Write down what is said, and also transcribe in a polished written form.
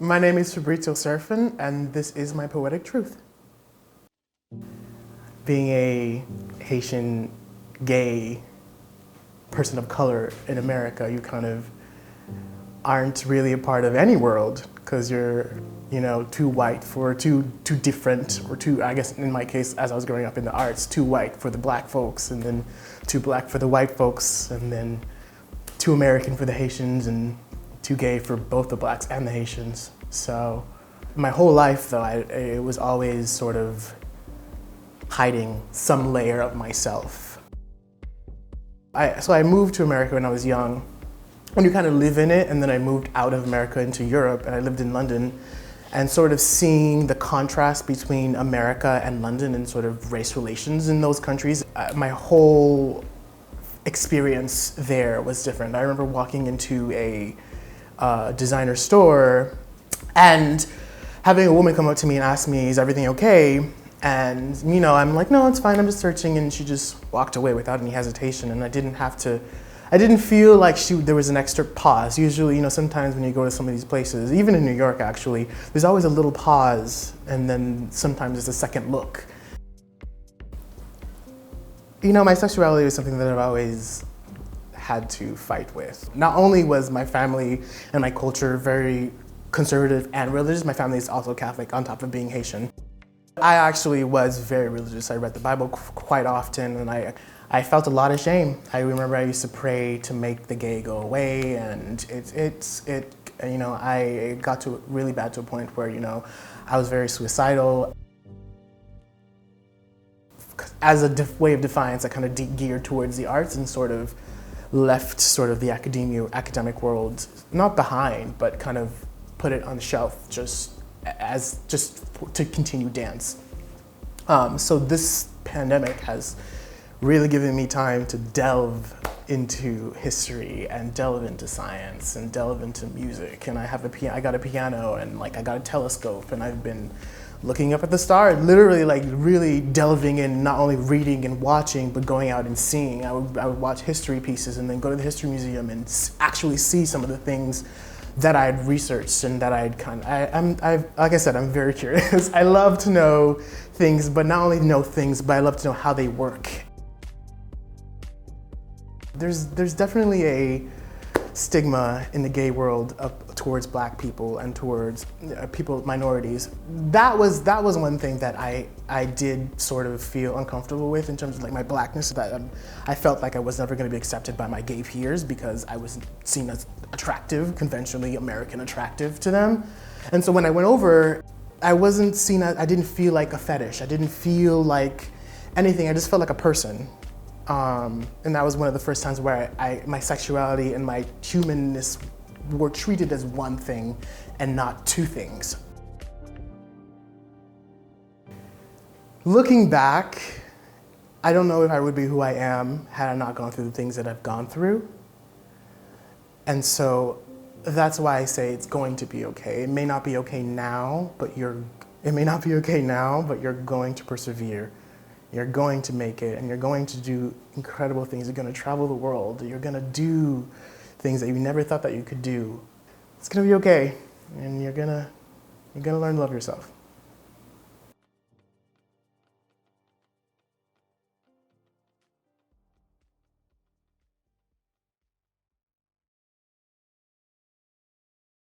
My name is Fabricio Seraphin, and this is my poetic truth. Being a Haitian gay person of color in America, you kind of aren't really a part of any world because you're, too white for too different, or too, I guess in my case, as I was growing up in the arts, too white for the black folks, and then too black for the white folks, and then too American for the Haitians, and too gay for both the blacks and the Haitians. So my whole life, though, it was always sort of hiding some layer of myself. So I moved to America when I was young, when you kind of live in it, and then I moved out of America into Europe, and I lived in London, and sort of seeing the contrast between America and London and sort of race relations in those countries. My whole experience there was different. I remember walking into a designer store and having a woman come up to me and ask me, "Is everything okay?" And I'm like, "No, it's fine, I'm just searching." And she just walked away without any hesitation, and I didn't feel like there was an extra pause. Usually, sometimes when you go to some of these places, even in New York actually, there's always a little pause, and then sometimes there's a second look. My sexuality is something that I've always had to fight with. Not only was my family and my culture very conservative and religious, my family is also Catholic on top of being Haitian. I actually was very religious. I read the Bible quite often, and I felt a lot of shame. I remember I used to pray to make the gay go away, and I got to really bad to a point where, I was very suicidal. As a way of defiance, I kind of geared towards the arts and sort of left sort of the academic world, not behind, but kind of put it on the shelf just to continue dance. So this pandemic has really given me time to delve into history and delve into science and delve into music. And I got a piano, and I got a telescope, and I've been looking up at the stars, literally really delving in, not only reading and watching, but going out and seeing. I would watch history pieces and then go to the history museum and actually see some of the things that I'd researched and that like I said, I'm very curious. I love to know things, but not only know things, but I love to know how they work. There's definitely a stigma in the gay world towards black people and towards minorities. That was one thing that I did sort of feel uncomfortable with in terms of my blackness. That I felt like I was never going to be accepted by my gay peers because I was seen as attractive, conventionally American attractive to them. And so when I went over, I didn't feel like a fetish. I didn't feel like anything. I just felt like a person. And that was one of the first times where my sexuality and my humanness were treated as one thing and not two things. Looking back, I don't know if I would be who I am had I not gone through the things that I've gone through. And so that's why I say it's going to be okay. It may not be okay now, but you're going to persevere. You're going to make it, and you're going to do incredible things. You're going to travel the world. You're going to do things that you never thought that you could do. It's going to be okay, and you're going to learn to love yourself.